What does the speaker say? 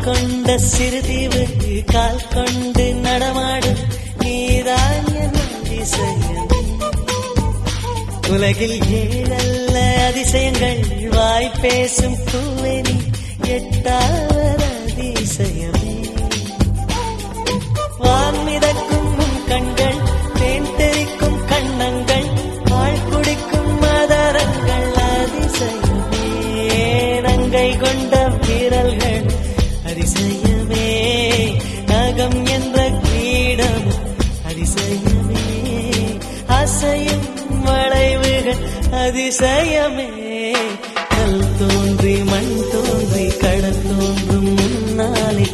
கொண்ட சிறுதீவு கால் கொண்டு நடமாடும் நீதான் என் அதிசயம். உலகில் ஏழல்ல அதிசயங்கள் வாய் பேசும் பூவெனி எட்டாவது அதிசயமே. வான் மிதக்கும் கண்கள் தேன் தெரிக்கும் கண்ணங்கள் பால் குடிக்கும் மதரங்கள் அதிசயமே. நங்கை கொண்ட வீரல்கள் அதிசயமே. நகம் என்ற கிரீடம் அதிசயமே. அசையும் வளைவுகள் அதிசயமே. கல் தோன்றி மண் தோன்றி கடல் தோன்றும் முன்னாலே